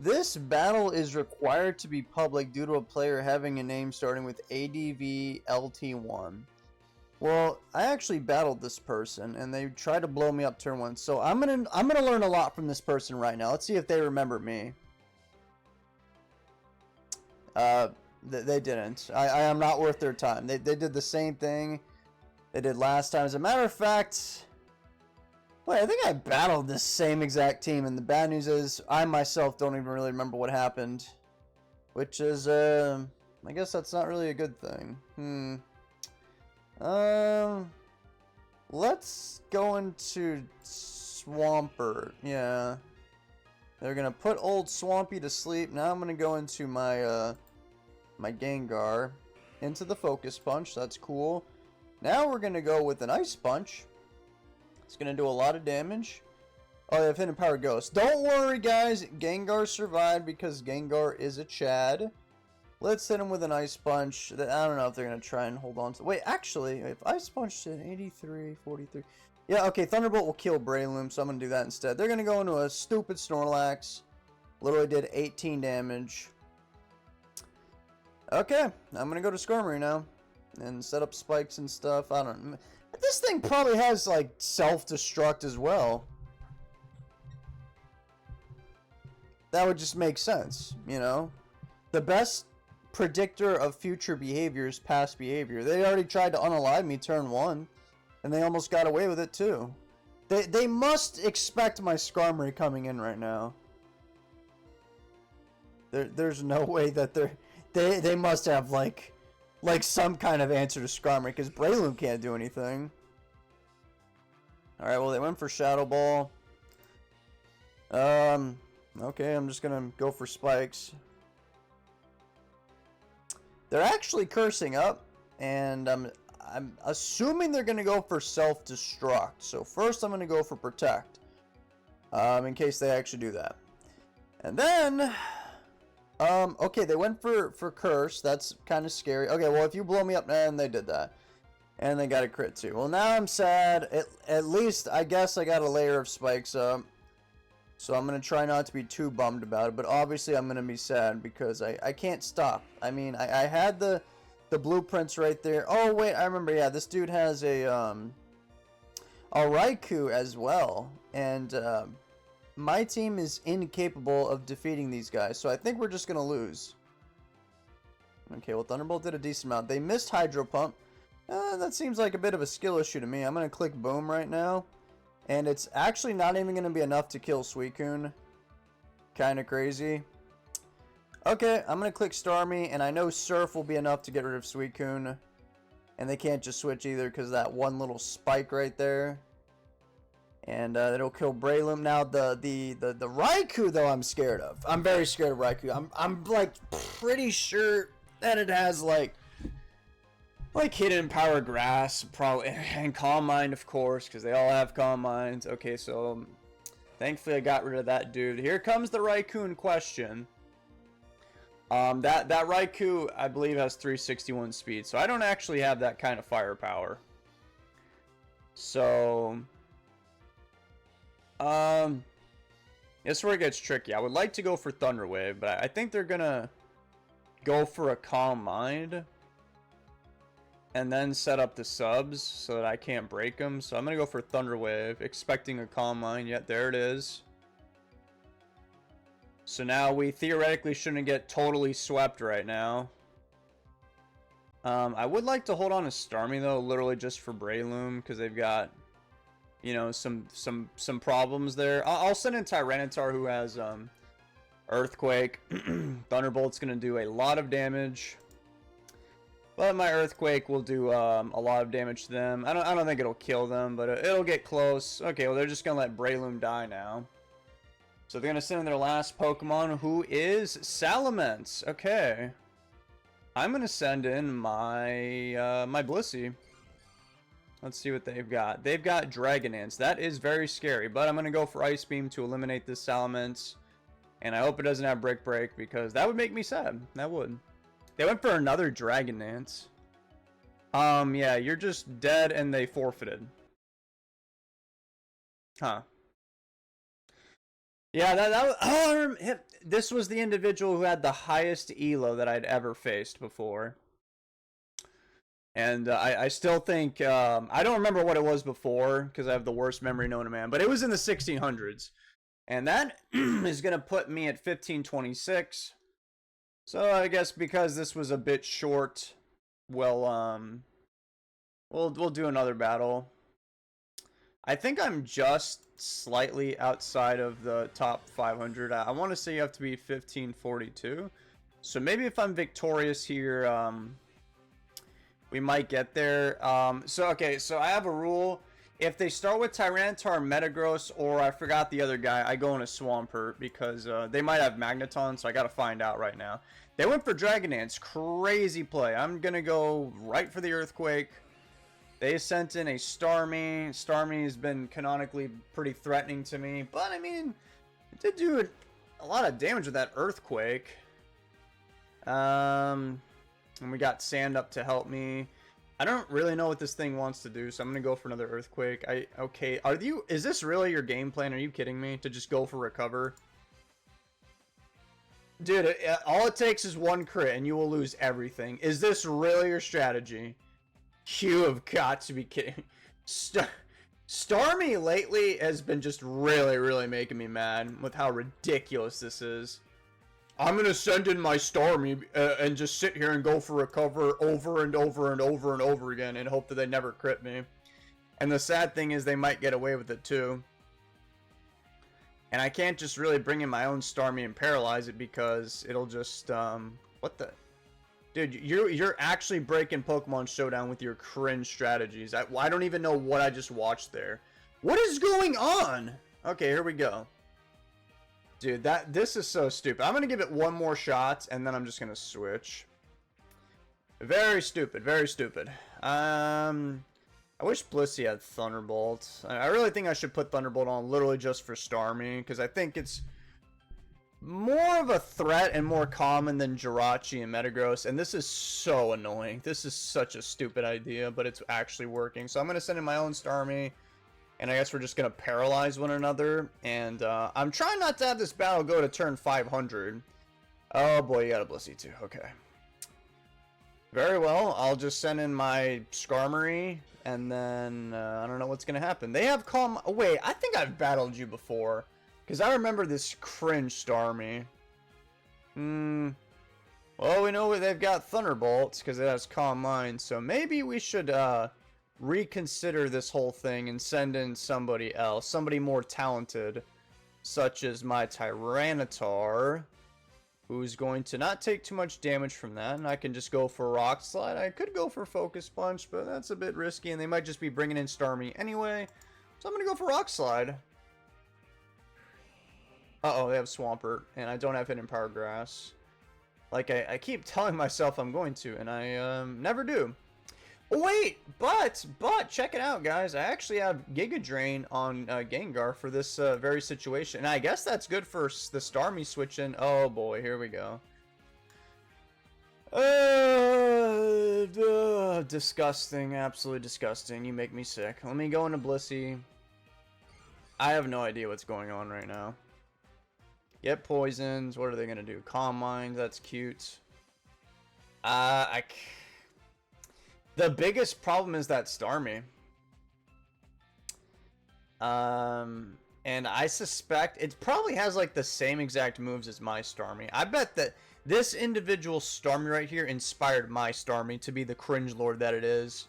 This battle is required to be public due to a player having a name starting with ADVLT1. Well, I actually battled this person, and they tried to blow me up turn 1. So I'm gonna learn a lot from this person right now. Let's see if they remember me. They didn't. I am not worth their time. They did the same thing they did last time. As a matter of fact, wait, I think I battled this same exact team, and the bad news is I myself don't even really remember what happened, which is I guess that's not really a good thing. Let's go into Swampert. Yeah, they're gonna put old Swampy to sleep. Now I'm gonna go into my my Gengar into the Focus Punch. That's cool. Now we're gonna go with an Ice Punch. It's gonna do a lot of damage. Oh, they have Hidden Power Ghost. Don't worry, guys. Gengar survived because Gengar is a Chad. Let's hit him with an Ice Punch. I don't know if they're gonna try and hold on to. Wait, actually, if Ice Punch did 83, 43. Yeah, okay. Thunderbolt will kill Breloom, so I'm gonna do that instead. They're gonna go into a stupid Snorlax. Literally did 18 damage. Okay, I'm gonna go to Skarmory now and set up spikes and stuff. I don't know. This thing probably has like self-destruct as well. That would just make sense, you know? The best predictor of future behavior is past behavior. They already tried to unalive me turn 1, and they almost got away with it too. They must expect my Skarmory coming in right now. There's no way that they must have like some kind of answer to Skarmory, because Breloom can't do anything. Alright, well, they went for Shadow Ball. Okay, I'm just gonna go for Spikes. They're actually cursing up, and I'm assuming they're gonna go for Self-Destruct. So first I'm gonna go for Protect, in case they actually do that. And then, okay, they went for Curse. That's kind of scary. Okay, well, if you blow me up, and they did that. And they got a crit too. Well, now I'm sad. At least, I guess I got a layer of spikes up. So I'm going to try not to be too bummed about it. But obviously, I'm going to be sad because I can't stop. I mean, I had the blueprints right there. Oh, wait, I remember. Yeah, this dude has a Raikou as well. And my team is incapable of defeating these guys. So I think we're just going to lose. Okay, well, Thunderbolt did a decent amount. They missed Hydro Pump. That seems like a bit of a skill issue to me. I'm going to click Boom right now. And it's actually not even going to be enough to kill Suicune. Kind of crazy. Okay, I'm going to click Starmie. And I know Surf will be enough to get rid of Suicune. And they can't just switch either because that one little spike right there. And it'll kill Breloom. Now, the Raikou, though, I'm scared of. I'm very scared of Raikou. I'm like, pretty sure that it has, like Hidden Power Grass, probably, and Calm Mind, of course, because they all have Calm Minds. Okay, so thankfully I got rid of that dude. Here comes the Raikou in question. That Raikou, I believe, has 361 speed, so I don't actually have that kind of firepower. So, this is where it gets tricky. I would like to go for Thunder Wave, but I think they're gonna go for a Calm Mind and then set up the subs so that I can't break them. So I'm going to go for Thunder Wave, expecting a Calm Mind. Yet there it is. So now we theoretically shouldn't get totally swept right now. I would like to hold on to Starmie, though, literally just for Breloom, because they've got, you know, some problems there. I'll send in Tyranitar, who has Earthquake. Thunderbolt's going to do a lot of damage. But my Earthquake will do a lot of damage to them. I don't think it'll kill them, but it'll get close. Okay, well, they're just going to let Breloom die now. So they're going to send in their last Pokemon, who is Salamence. Okay. I'm going to send in my my Blissey. Let's see what they've got. They've got Dragonance. That is very scary, but I'm going to go for Ice Beam to eliminate this Salamence. And I hope it doesn't have Brick Break, because that would make me sad. That would. They went for another Dragonance. Yeah, you're just dead and they forfeited. Huh. Yeah, this was the individual who had the highest elo that I'd ever faced before. And I still think, I don't remember what it was before, because I have the worst memory known to man, but it was in the 1600s. And that is going to put me at 1526. So I guess because this was a bit short, we'll do another battle. I think I'm just slightly outside of the top 500. I want to say you have to be 1542. So maybe if I'm victorious here, we might get there. Okay, so I have a rule. If they start with Tyranitar, Metagross, or I forgot the other guy, I go in a Swampert because they might have Magneton, so I got to find out right now. They went for Dragon Dance. Crazy play. I'm going to go right for the Earthquake. They sent in a Starmie. Starmie has been canonically pretty threatening to me, but I mean, it did do a lot of damage with that Earthquake. And we got Sand up to help me. I don't really know what this thing wants to do, so I'm gonna go for another Earthquake. Okay, is this really your game plan? Are you kidding me? To just go for Recover? Dude, all it takes is one crit and you will lose everything. Is this really your strategy? You have got to be kidding. Starmie lately has been just really, really making me mad with how ridiculous this is. I'm going to send in my Starmie and just sit here and go for Recover over and over and over and over again and hope that they never crit me. And the sad thing is they might get away with it too. And I can't just really bring in my own Starmie and paralyze it because it'll just, what the... Dude, you're actually breaking Pokemon Showdown with your cringe strategies. I don't even know what I just watched there. What is going on? Okay, here we go. Dude, this is so stupid. I'm going to give it one more shot, and then I'm just going to switch. Very stupid, very stupid. I wish Blissey had Thunderbolt. I really think I should put Thunderbolt on literally just for Starmie, because I think it's more of a threat and more common than Jirachi and Metagross, and this is so annoying. This is such a stupid idea, but it's actually working. So I'm going to send in my own Starmie, and I guess we're just going to paralyze one another, and I'm trying not to have this battle go to turn 500. Oh boy, you got a Blissey too. Okay. Very well, I'll just send in my Skarmory, and then I don't know what's going to happen. They have Calm... Oh, wait, I think I've battled you before. Because I remember this cringe Starmie. Well, we know they've got Thunderbolts because it has Calm Mind. So maybe we should reconsider this whole thing and send in somebody else. Somebody more talented. Such as my Tyranitar. Who's going to not take too much damage from that. And I can just go for Rock Slide. I could go for Focus Punch, but that's a bit risky. And they might just be bringing in Starmie anyway. So I'm going to go for Rock Slide. Uh-oh, they have Swampert, and I don't have Hidden Power Grass. Like, I keep telling myself I'm going to, and I never do. Oh, wait, but, check it out, guys. I actually have Giga Drain on Gengar for this very situation. And I guess that's good for the Starmie switching. Oh, boy, here we go. Disgusting, absolutely disgusting. You make me sick. Let me go into Blissey. I have no idea what's going on right now. Get poisons. What are they gonna do? Calm Mind. That's cute. The biggest problem is that Starmie. And I suspect it probably has like the same exact moves as my Starmie. I bet that this individual Starmie right here inspired my Starmie to be the cringe lord that it is.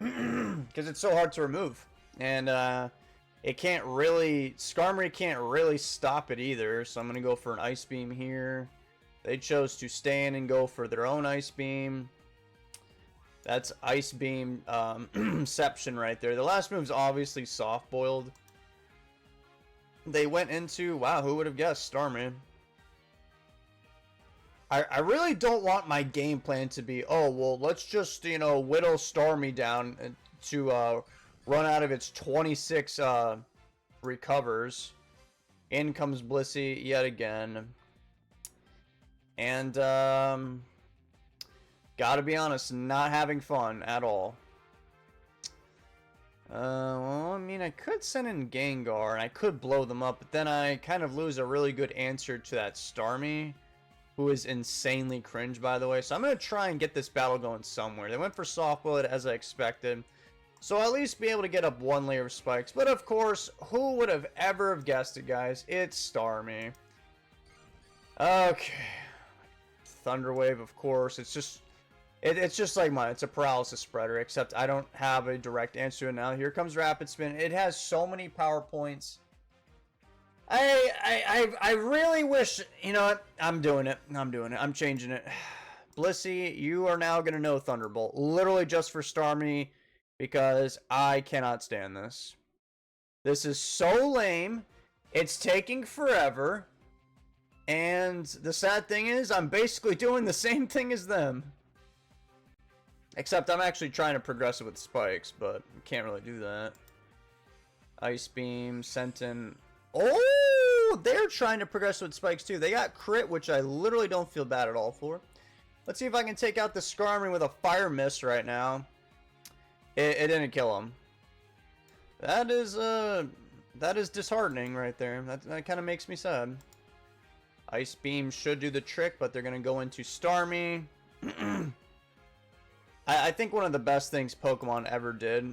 Because it's so hard to remove. And it can't really... Skarmory can't really stop it either. So I'm going to go for an Ice Beam here. They chose to stand and go for their own Ice Beam. That's Ice Beam Inception right there. The last move's obviously Soft Boiled. They went into... Wow, who would have guessed? Starmie. I really don't want my game plan to be, oh, well, let's just, you know, whittle Starmie down to... run out of its 26 recovers. In comes Blissey yet again. And gotta be honest, not having fun at all. Well, I mean, I could send in Gengar, and I could blow them up, but then I kind of lose a really good answer to that Starmie, who is insanely cringe, by the way. So I'm going to try and get this battle going somewhere. They went for Soft Bullet, as I expected. So I'll at least be able to get up one layer of spikes. But of course, who would have ever have guessed it, guys? It's Starmie. Okay. Thunder Wave, of course. It's just... It's just like mine. It's a paralysis spreader, except I don't have a direct answer to it now. Here comes Rapid Spin. It has so many power points. I really wish, you know what? I'm doing it. I'm changing it. Blissey, you are now going to know Thunderbolt. Literally just for Starmie, because I cannot stand this. This is so lame. It's taking forever. And the sad thing is, I'm basically doing the same thing as them. Except I'm actually trying to progress it with spikes, but can't really do that. Ice Beam, sent in... Oh! They're trying to progress with spikes too. They got crit, which I literally don't feel bad at all for. Let's see if I can take out the Skarmory with a Fire Mist right now. It didn't kill him. That is disheartening right there. That kind of makes me sad. Ice Beam should do the trick, but they're going to go into Starmie. I think one of the best things Pokemon ever did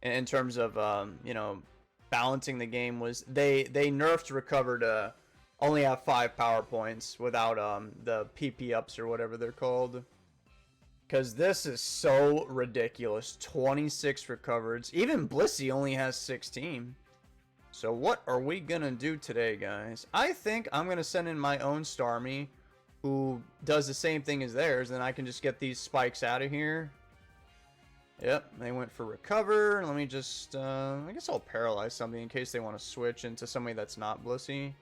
in terms of, you know, balancing the game was they nerfed Recover to only have 5 power points without the PP ups or whatever they're called. Because this is so ridiculous. 26 Recovers. Even Blissey only has 16. So what are we going to do today, guys? I think I'm going to send in my own Starmie, who does the same thing as theirs, then I can just get these spikes out of here. Yep, they went for Recover. Let me just, I guess I'll paralyze something in case they want to switch into somebody that's not Blissey.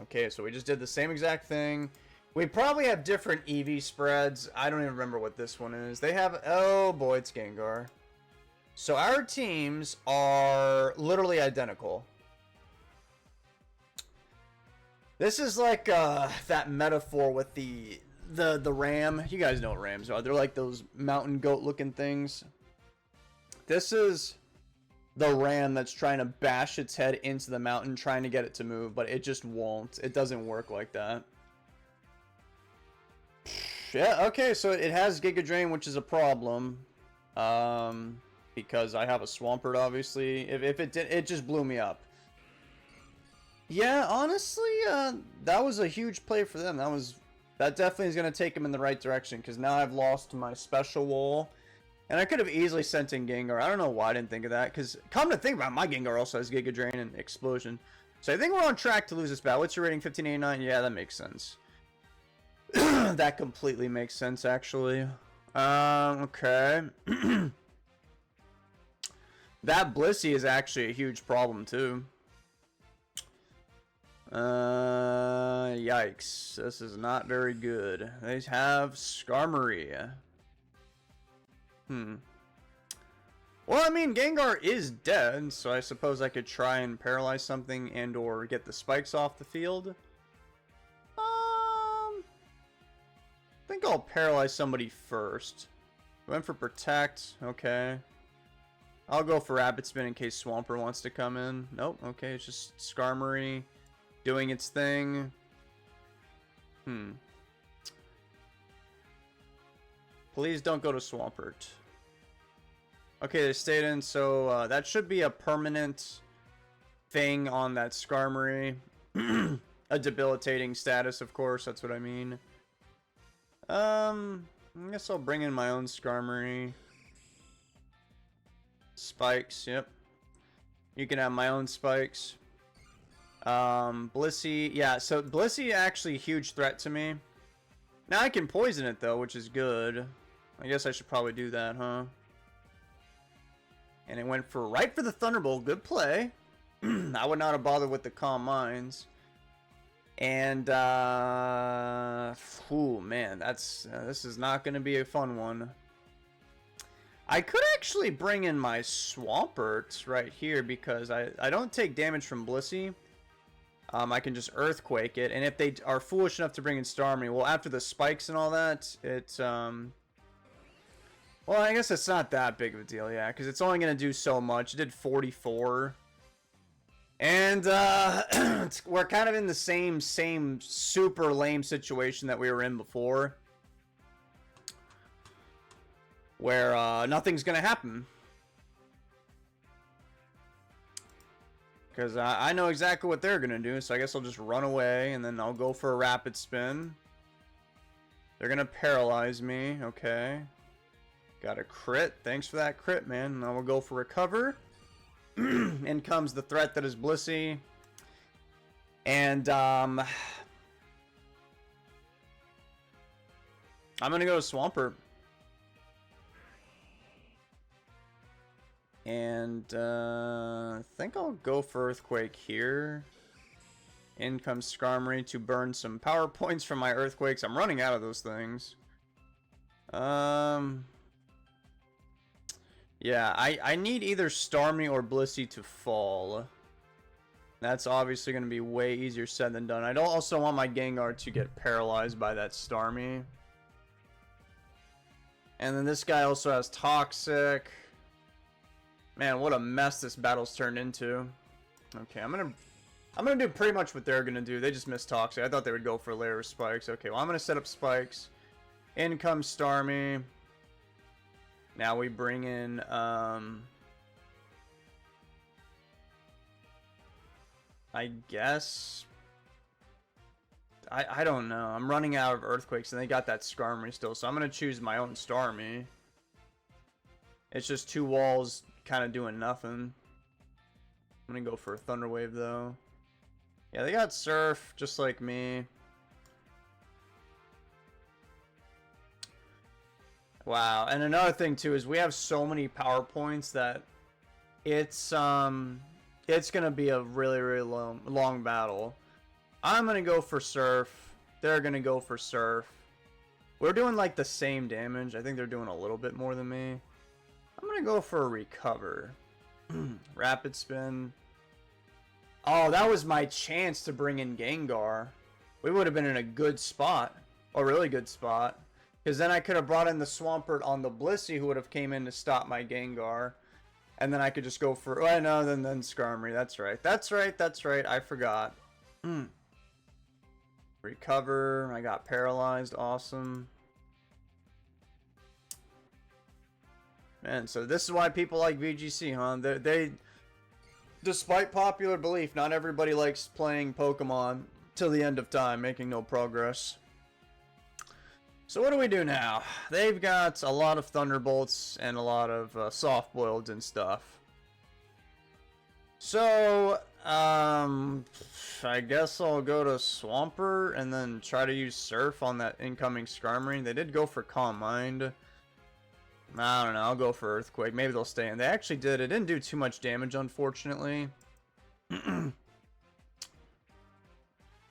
Okay, so we just did the same exact thing. We probably have different EV spreads. I don't even remember what this one is. They have, oh boy, it's Gengar. So our teams are literally identical. This is like that metaphor with the ram. You guys know what rams are. They're like those mountain goat looking things. This is the ram that's trying to bash its head into the mountain, trying to get it to move, but it just won't. It doesn't work like that. Yeah, okay, so it has Giga Drain, which is a problem. Because I have a Swampert, obviously. If it did, it just blew me up. Yeah, honestly, that was a huge play for them. That definitely is going to take them in the right direction, because now I've lost my special wall. And I could have easily sent in Gengar. I don't know why I didn't think of that, because come to think about it, my Gengar also has Giga Drain and Explosion. So I think we're on track to lose this battle. What's your rating? 1589? Yeah, that makes sense. That completely makes sense, actually. Okay. That Blissey is actually a huge problem, too. Yikes. This is not very good. They have Skarmory. Well, I mean, Gengar is dead, so I suppose I could try and paralyze something and or get the spikes off the field. I think I'll paralyze somebody first. Went for Protect. Okay. I'll go for Rapid Spin in case Swampert wants to come in. Nope. Okay, it's just Skarmory doing its thing. Please don't go to Swampert. Okay, they stayed in, so that should be a permanent thing on that Skarmory. A debilitating status, of course, that's what I mean. I guess I'll bring in my own Skarmory. Spikes, yep. You can have my own spikes. Blissey, yeah, so Blissey actually a huge threat to me. Now I can poison it though, which is good. I guess I should probably do that, huh? And it went for right for the Thunderbolt. Good play. I would not have bothered with the Calm Minds. And ooh, man, that's this is not going to be a fun one. I could actually bring in my Swampert right here because I don't take damage from Blissey. I can just Earthquake it, and if they are foolish enough to bring in Starmie, well, after the spikes and all that, it Well, I guess it's not that big of a deal, yeah, because it's only going to do so much. It did 44. And we're kind of in the same super lame situation that we were in before. Where nothing's going to happen. Because I know exactly what they're going to do, so I guess I'll just run away, and then I'll go for a rapid spin. They're going to paralyze me, okay. Got a crit. Thanks for that crit, man. Now we'll go for recover. In comes the threat that is Blissey. And, I'm gonna go Swampert. And, I think I'll go for Earthquake here. In comes Skarmory to burn some power points from my Earthquakes. I'm running out of those things. Yeah, I need either Starmie or Blissey to fall. That's obviously going to be way easier said than done. I don't also want my Gengar to get paralyzed by that Starmie. And then this guy also has Toxic. Man, what a mess this battle's turned into. Okay, I'm gonna do pretty much what they're gonna do. They just missed Toxic. I thought they would go for layer spikes. Okay, well I'm gonna set up spikes. In comes Starmie. Now we bring in I guess I don't know. I'm running out of Earthquakes and they got that Skarmory still, so I'm gonna choose my own Starmie. It's just two walls kind of doing nothing. I'm gonna go for a Thunder Wave though. Yeah, they got Surf just like me. Wow, and another thing too is we have so many power points that it's gonna be a really long battle. I'm gonna go for Surf. They're gonna go for Surf. We're doing like the same damage. I think they're doing a little bit more than me. I'm gonna go for a Recover. Rapid Spin. Oh, that was my chance to bring in Gengar. We would have been in a good spot. A really good spot. Because then I could have brought in the Swampert on the Blissey, who would have came in to stop my Gengar. And then I could just go for... Oh, no, then Skarmory. That's right. That's right. I forgot. Recover. I got paralyzed. Awesome. Man, so this is why people like VGC, huh? They despite popular belief, not everybody likes playing Pokemon till the end of time, making no progress. So what do we do now? They've got a lot of Thunderbolts and a lot of soft-boiled and stuff. So, I guess I'll go to Swampert and then try to use Surf on that incoming Skarmory. They did go for Calm Mind. I don't know, I'll go for Earthquake. Maybe they'll stay in. They actually did. It didn't do too much damage, unfortunately.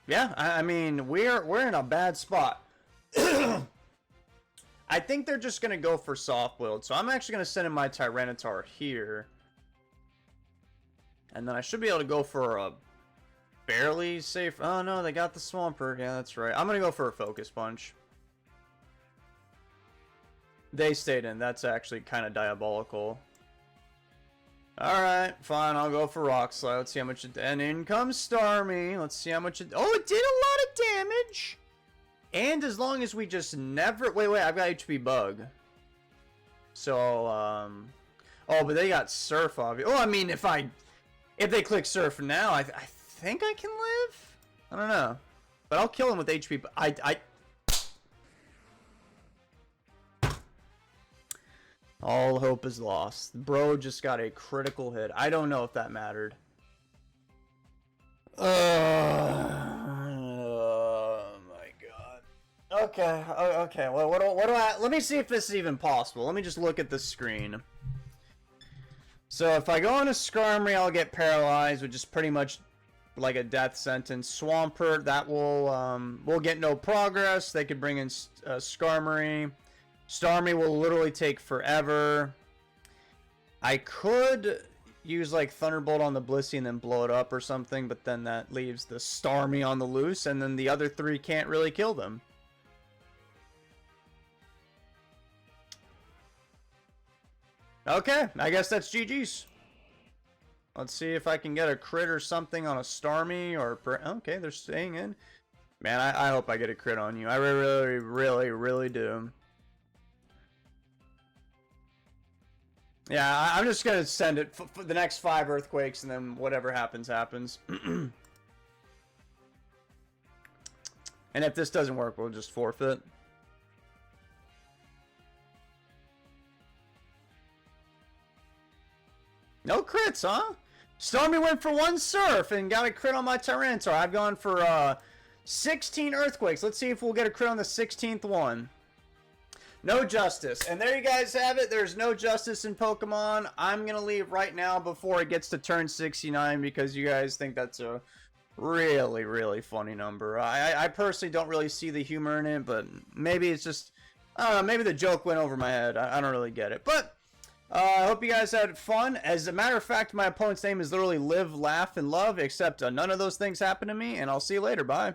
Yeah, I mean, we're in a bad spot. I think they're just going to go for soft build. So I'm actually going to send in my Tyranitar here. And then I should be able to go for a barely safe... Oh, no, they got the Swampert. Yeah, that's right. I'm going to go for a Focus Punch. They stayed in. That's actually kind of diabolical. Alright, fine. I'll go for Rock Slide. Let's see how much it... And in comes Starmie. Let's see how much it... Oh, it did a lot of damage! And as long as we just never... Wait, I've got HP Bug. So, Oh, but they got Surf, obviously. Oh, I mean, if they click Surf now, I think I can live? I don't know. But I'll kill him with HP... All hope is lost. Bro just got a critical hit. I don't know if that mattered. Oh my god. Okay. Well, what do I... Let me see if this is even possible. Let me just look at the screen. So if I go on a Skarmory, I'll get paralyzed, which is pretty much like a death sentence. Swampert, that will get no progress. They could bring in Skarmory. Starmie will literally take forever. I could use like Thunderbolt on the Blissey and then blow it up or something, but then that leaves the Starmie on the loose, and then the other three can't really kill them. Okay, I guess that's GG's. Let's see if I can get a crit or something on a Starmie or... Okay, they're staying in. Man, I hope I get a crit on you. I really do. Yeah, I'm just gonna send it for the next 5 earthquakes, and then whatever happens, happens. And if this doesn't work, we'll just forfeit. No crits, huh? Starmie went for 1 surf and got a crit on my Tyranitar. I've gone for 16 earthquakes. Let's see if we'll get a crit on the 16th one. No justice. And there you guys have it. There's no justice in Pokemon. I'm going to leave right now before it gets to turn 69 because you guys think that's a really funny number. I personally don't really see the humor in it, but maybe it's just, I don't know, maybe the joke went over my head. I don't really get it. But I hope you guys had fun. As a matter of fact, my opponent's name is literally Live, Laugh, and Love, except none of those things happen to me, and I'll see you later. Bye.